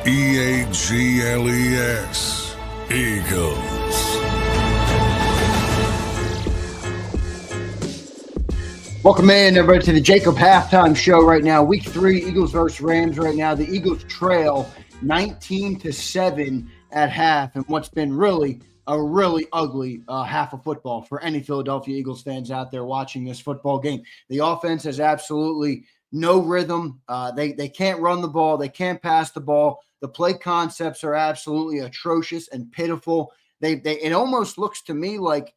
EAGLES, Eagles. Welcome in, everybody, to the JAKIB Halftime Show right now. Week 3, Eagles versus Rams right now. The Eagles trail 19-7 at half, and what's been a really ugly half of football for any Philadelphia Eagles fans out there watching this football game. The offense has absolutely no rhythm. They can't run the ball. They can't pass the ball. The play concepts are absolutely atrocious and pitiful. It almost looks to me like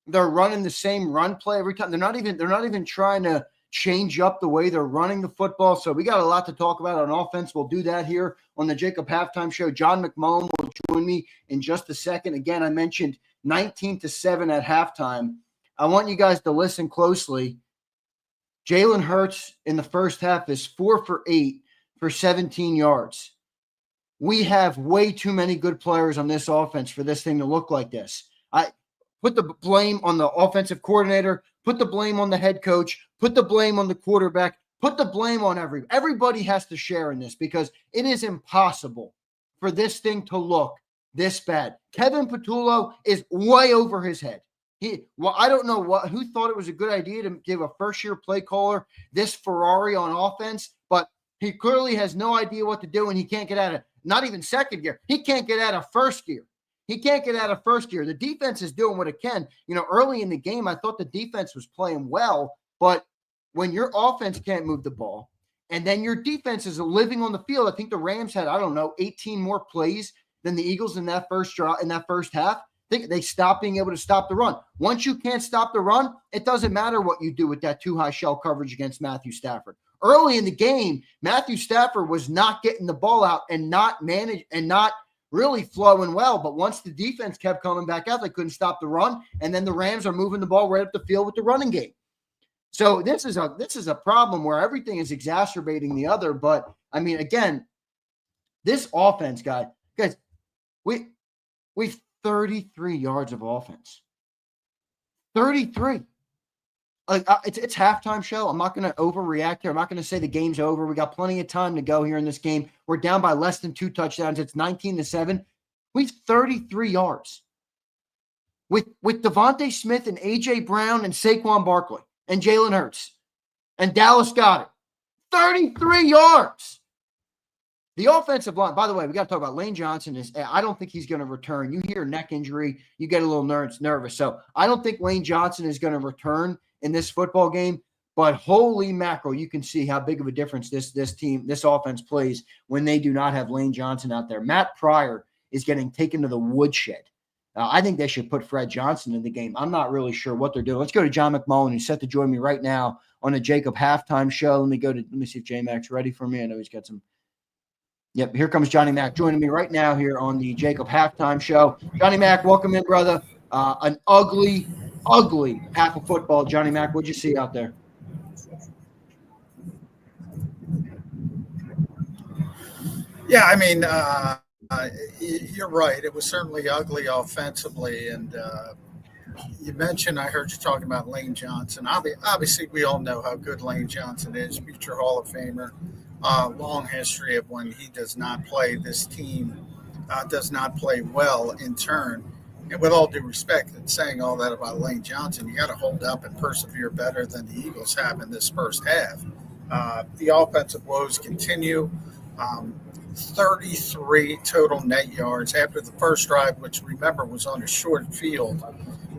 they're running the same run play every time. They're not even trying to change up the way they're running the football. So we got a lot to talk about on offense. We'll do that here on the JAKIB Halftime Show. John McMullen will join me in just a second. Again, I mentioned 19-7 at halftime. I want you guys to listen closely. Jalen Hurts in the first half is 4 for 8 for 17 yards. We have way too many good players on this offense for this thing to look like this. I put the blame on the offensive coordinator, put the blame on the head coach, put the blame on the quarterback, put the blame on everybody has to share in this, because it is impossible for this thing to look this bad. Kevin Patullo is way over his head. I don't know who thought it was a good idea to give a first-year play caller this Ferrari on offense, but he clearly has no idea what to do, and he can't get out of not even second gear. He can't get out of first gear. The defense is doing what it can. Early in the game, I thought the defense was playing well, but when your offense can't move the ball and then your defense is living on the field, I think the Rams had, 18 more plays than the Eagles in that first half. I think they stopped being able to stop the run. Once you can't stop the run, it doesn't matter what you do with that too high shell coverage against Matthew Stafford. Early in the game, Matthew Stafford was not getting the ball out and not really flowing well. But once the defense kept coming back out, they couldn't stop the run. And then the Rams are moving the ball right up the field with the running game. So this is a problem where everything is exacerbating the other. But again, this offense, guys, we've 33 yards of offense. 33. It's halftime show. I'm not going to overreact here. I'm not going to say the game's over. We got plenty of time to go here in this game. We're down by less than 2 touchdowns. It's 19-7. We've 33 yards with DeVonta Smith and A.J. Brown and Saquon Barkley and Jalen Hurts and Dallas Goedert. 33 yards. The offensive line, by the way, we got to talk about Lane Johnson. I don't think he's going to return. You hear neck injury, you get a little nervous. So I don't think Lane Johnson is going to return in this football game, but holy mackerel, you can see how big of a difference this offense plays when they do not have Lane Johnson out there. Matt Pryor is getting taken to the woodshed. I think they should put Fred Johnson in the game. I'm not really sure what they're doing. Let's go to John McMullen, who's set to join me right now on the JAKIB Halftime Show. Let me see if J-Mac's ready for me. I know he's got some. Yep, here comes Johnny Mac joining me right now here on the JAKIB Halftime Show. Johnny Mac, welcome in, brother. An ugly half of football. Johnny Mac, what'd you see out there? Yeah, you're right. It was certainly ugly offensively. And you mentioned, I heard you talking about Lane Johnson. Obviously, we all know how good Lane Johnson is, future Hall of Famer. Long history of when he does not play, this team does not play well in turn. And with all due respect, and saying all that about Lane Johnson, you got to hold up and persevere better than the Eagles have in this first half. The offensive woes continue. 33 total net yards after the first drive, which, remember, was on a short field.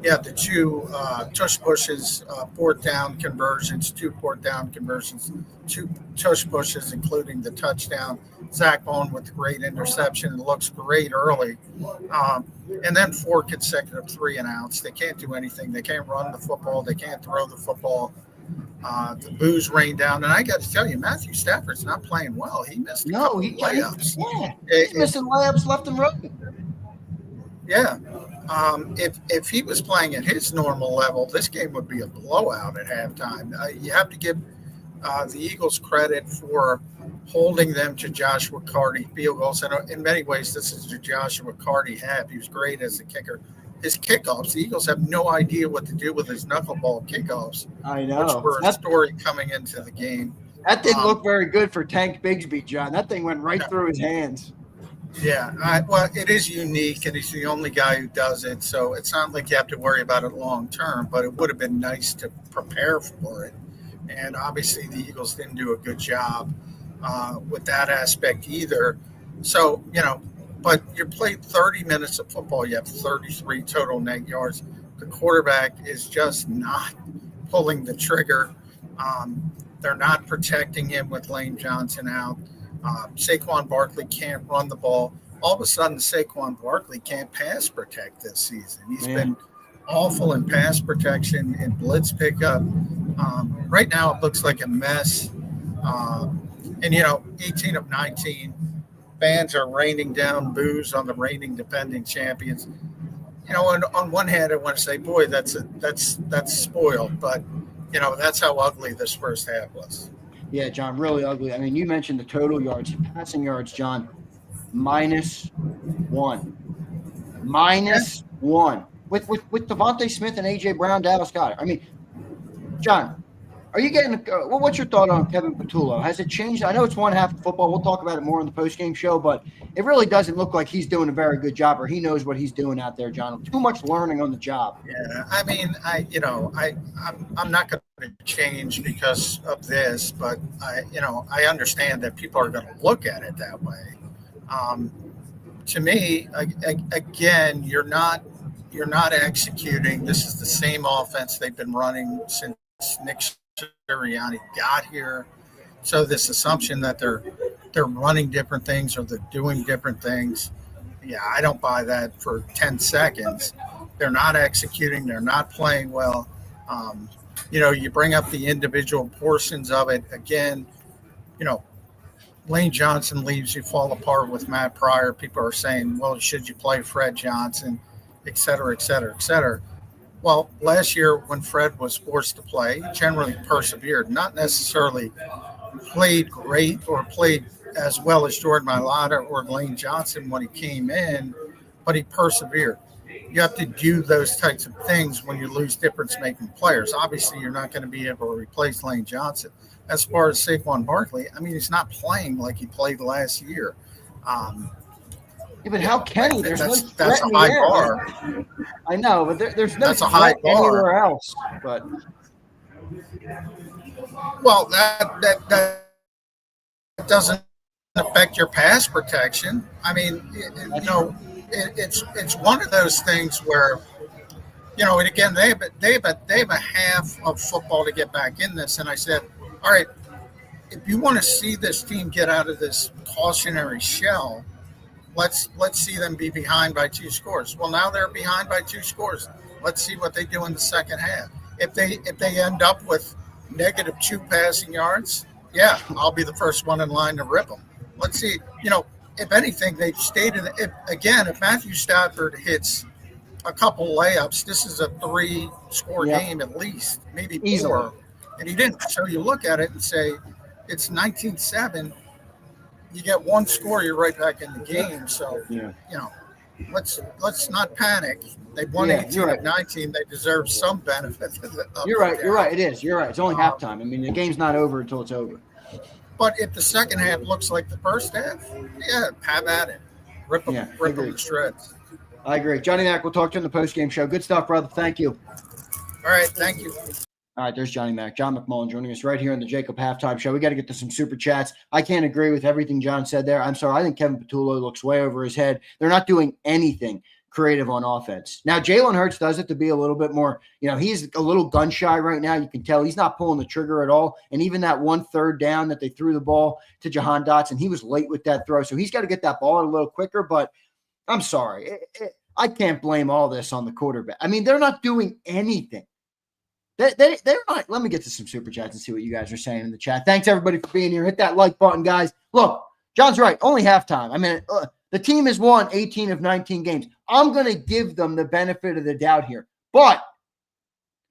Yeah, the two tush pushes, fourth down conversions, 2 fourth down conversions, 2 tush pushes, including the touchdown. Zach Bone with the great interception. It looks great early. And then 4 consecutive 3-and-outs. They can't do anything. They can't run the football. They can't throw the football. The boos rain down. And I got to tell you, Matthew Stafford's not playing well. He missed a couple of layups. He's missing layups left and right. Yeah. If he was playing at his normal level, this game would be a blowout at halftime. You have to give the Eagles credit for holding them to Joshua Carty field goals. And in many ways, this is the Joshua Carty half. He was great as a kicker. His kickoffs, the Eagles have no idea what to do with his knuckleball kickoffs. I know. Which were a story coming into the game. That didn't look very good for Tank Bigsby, John. That thing went right through his hands. Well, it is unique, and he's the only guy who does it. So it's not like you have to worry about it long term, but it would have been nice to prepare for it. And obviously, the Eagles didn't do a good job with that aspect either. So, but you played 30 minutes of football, you have 33 total net yards. The quarterback is just not pulling the trigger. They're not protecting him with Lane Johnson out. Saquon Barkley can't run the ball. All of a sudden, Saquon Barkley can't pass protect this season. He's been awful in pass protection and blitz pickup. Right now, it looks like a mess. And 18 of 19 fans are raining down boos on the reigning defending champions. On one hand, I want to say, boy, that's spoiled, but that's how ugly this first half was. Yeah, John, really ugly. I mean, you mentioned the total yards, passing yards, John, -1. -1. With DeVonta Smith and A.J. Brown, Dallas Goedert. I mean, John, are you getting what's your thought on Kevin Patullo? Has it changed? I know it's one half of football. We'll talk about it more in the postgame show, but it really doesn't look like he's doing a very good job, or he knows what he's doing out there, John. Too much learning on the job. Yeah, I mean, I'm not going to change because of this, but I understand that people are going to look at it that way. To me, again, you're not executing. This is the same offense they've been running since Nick Sirianni got here. So this assumption that they're running different things or they're doing different things, I don't buy that for 10 seconds. They're not executing. They're not playing well. You bring up the individual portions of it. Again, Lane Johnson leaves, you fall apart with Matt Pryor. People are saying, well, should you play Fred Johnson, et cetera, et cetera, et cetera. Well, last year when Fred was forced to play, he generally persevered, not necessarily played great or played as well as Jordan Mailata or Lane Johnson when he came in, but he persevered. You have to do those types of things when you lose difference-making players. Obviously, you're not going to be able to replace Lane Johnson. As far as Saquon Barkley, I mean, he's not playing like he played last year. But how can he? There's that's a high bar. I know, but there's no that's a high bar anywhere else. But well, that doesn't affect your pass protection. I mean, it's one of those things where, and again, they have a half of football to get back in this. And I said, all right, if you want to see this team get out of this cautionary shell, let's see them be behind by 2 scores. Well, now they're behind by 2 scores. Let's see what they do in the second half. If they end up with -2 passing yards, I'll be the first one in line to rip them. Let's see. If anything, they've stayed in. If Matthew Stafford hits a couple layups, this is a 3-score game at least, maybe 4. Easily. And he didn't. So you look at it and say, it's 19-7. You get 1 score, you're right back in the game. So, let's not panic. They won 18 of 19. They deserve some benefit. You're right. You're right. It is. You're right. It's only halftime. I mean, the game's not over until it's over. But if the second half looks like the first half, have at it. Rip them to shreds. I agree. Johnny Mac, we'll talk to you in the postgame show. Good stuff, brother. Thank you. All right. Thank you. All right, there's Johnny Mac. John McMullen joining us right here on the JAKIB Halftime Show. We got to get to some super chats. I can't agree with everything John said there. I'm sorry. I think Kevin Patullo looks way over his head. They're not doing anything creative on offense. Now, Jalen Hurts does it to be a little bit more, he's a little gun shy right now. You can tell he's not pulling the trigger at all. And even that 1 3rd down that they threw the ball to Jahan Dotson, he was late with that throw. So he's got to get that ball a little quicker. But I'm sorry. I can't blame all this on the quarterback. I mean, they're not doing anything. They're not. Let me get to some super chats and see what you guys are saying in the chat. Thanks, everybody, for being here. Hit that like button, guys. Look, John's right. Only halftime. I mean, the team has won 18 of 19 games. I'm going to give them the benefit of the doubt here. But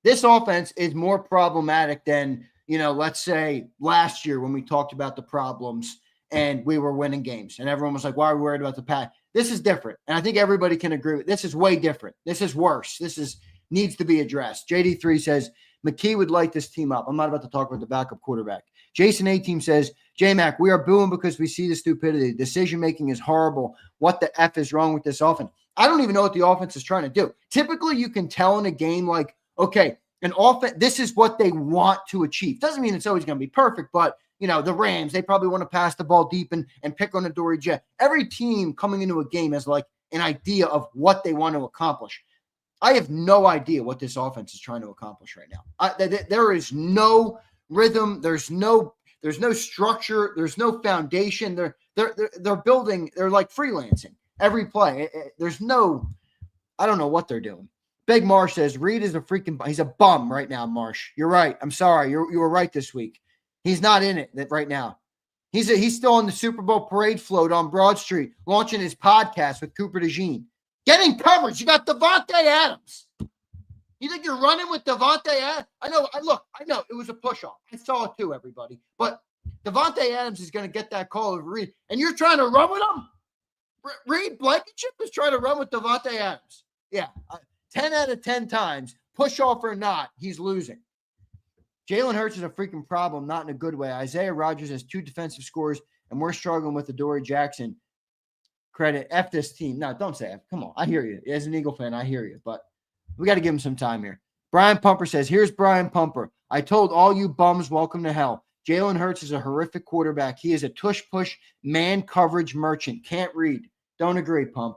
this offense is more problematic than, let's say last year when we talked about the problems and we were winning games. And everyone was like, why are we worried about the pass? This is different. And I think everybody can agree with this is way different. This is worse. This needs to be addressed. JD3 says, McKee would light this team up. I'm not about to talk about the backup quarterback. Jason A-Team says, J-Mac, we are booing because we see the stupidity. Decision-making is horrible. What the F is wrong with this offense? I don't even know what the offense is trying to do. Typically, you can tell in a game like, okay, an offense, this is what they want to achieve. Doesn't mean it's always going to be perfect, but, the Rams, they probably want to pass the ball deep and pick on Adoree Jet. Every team coming into a game has like an idea of what they want to accomplish. I have no idea what this offense is trying to accomplish right now. There is no rhythm. There's no structure. There's no foundation. They're building. They're like freelancing every play. I don't know what they're doing. Big Marsh says Reed is he's a bum right now. Marsh, you're right. I'm sorry. You were right this week. He's not in it right now. He's still on the Super Bowl parade float on Broad Street, launching his podcast with Cooper DeJean. Getting coverage. You got DeVonta Adams. You think you're running with DeVonta Adams? I know. It was a push-off. I saw it too, everybody. But DeVonta Adams is going to get that call over Reed. And you're trying to run with him? Reed Blankenship is trying to run with DeVonta Adams. Yeah. 10 out of 10 times, push-off or not, he's losing. Jalen Hurts is a freaking problem, not in a good way. Isaiah Rodgers has 2 defensive scores, and we're struggling with Adoree Jackson. Credit. F this team. No, don't say F. Come on. I hear you. As an Eagle fan, I hear you. But we got to give him some time here. Brian Pumper says, here's Brian Pumper. I told all you bums, welcome to hell. Jalen Hurts is a horrific quarterback. He is a tush-push, man coverage merchant. Can't read. Don't agree, Pump.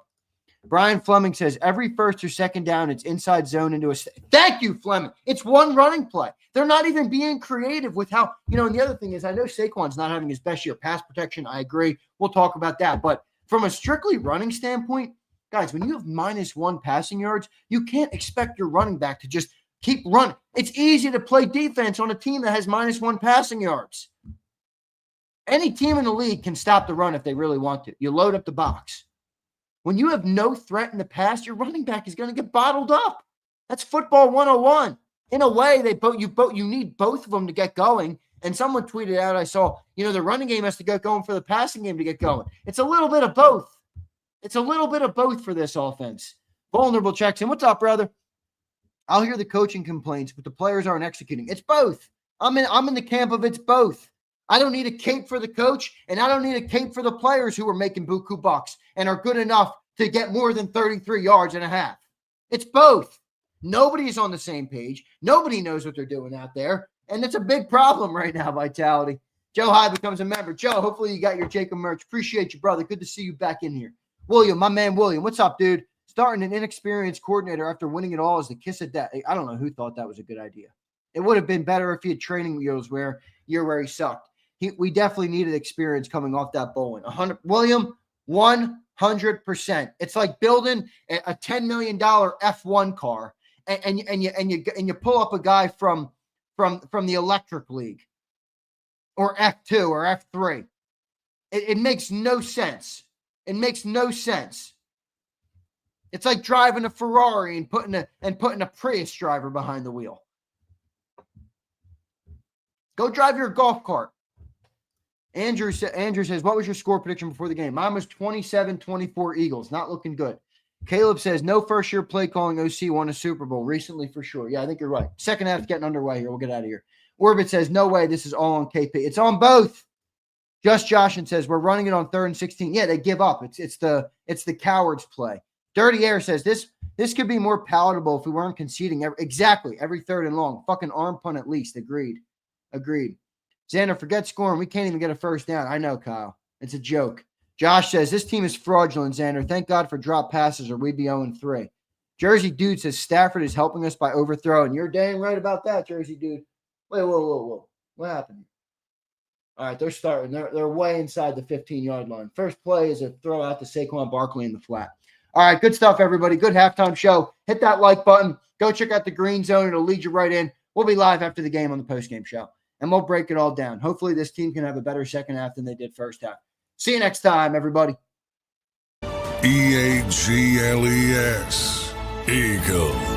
Brian Fleming says, every first or second down, it's inside zone into a – Thank you, Fleming. It's one running play. They're not even being creative with how – and the other thing is I know Saquon's not having his best year. Pass protection, I agree. We'll talk about that. But from a strictly running standpoint, guys, when you have -1 passing yards, you can't expect your running back to just keep running. It's easy to play defense on a team that has -1 passing yards. Any team in the league can stop the run if they really want to. You load up the box. When you have no threat in the pass, your running back is going to get bottled up. That's football 101. In a way, you need both of them to get going. And someone tweeted out, I saw, the running game has to get going for the passing game to get going. It's a little bit of both. It's a little bit of both for this offense. Vulnerable checks in. What's up, brother? I'll hear the coaching complaints, but the players aren't executing. It's both. I'm in the camp of it's both. I don't need a cape for the coach, and I don't need a cape for the players who are making buku bucks and are good enough to get more than 33 yards and a half. It's both. Nobody's on the same page. Nobody knows what they're doing out there, and it's a big problem right now, Vitality. Joe High becomes a member. Joe, hopefully you got your JAKIB merch. Appreciate you, brother. Good to see you back in here. William, my man William, what's up, dude? Starting an inexperienced coordinator after winning it all is the kiss of death. I don't know who thought that was a good idea. It would have been better if he had training wheels where he sucked. We definitely needed experience coming off that bowling. William, 100%. It's like building a $10 million F1 car, and you pull up a guy from the electric league, or F2 or F3. It makes no sense. It makes no sense. It's like driving a Ferrari and putting a Prius driver behind the wheel. Go drive your golf cart. Andrew says, what was your score prediction before the game? Mine was 27-24 Eagles. Not looking good. Caleb says, no first-year play calling OC won a Super Bowl recently for sure. Yeah, I think you're right. Second half's getting underway here. We'll get out of here. Orbit says, no way. This is all on KP. It's on both. Just Josh and says, we're running it on 3rd and 16. Yeah, they give up. It's the coward's play. Dirty Air says, this could be more palatable if we weren't conceding. Every 3rd and long. Fucking arm punt at least. Agreed. Xander, forget scoring. We can't even get a first down. I know, Kyle. It's a joke. Josh says, this team is fraudulent, Xander. Thank God for drop passes or we'd be 0-3. Jersey Dude says, Stafford is helping us by overthrowing. You're dang right about that, Jersey Dude. Wait, whoa. What happened? All right, they're starting. They're way inside the 15-yard line. First play is a throw out to Saquon Barkley in the flat. All right, good stuff, everybody. Good halftime show. Hit that like button. Go check out the Green Zone. It'll lead you right in. We'll be live after the game on the postgame show, and we'll break it all down. Hopefully this team can have a better second half than they did first half. See you next time, everybody. EAGLES, Eagles.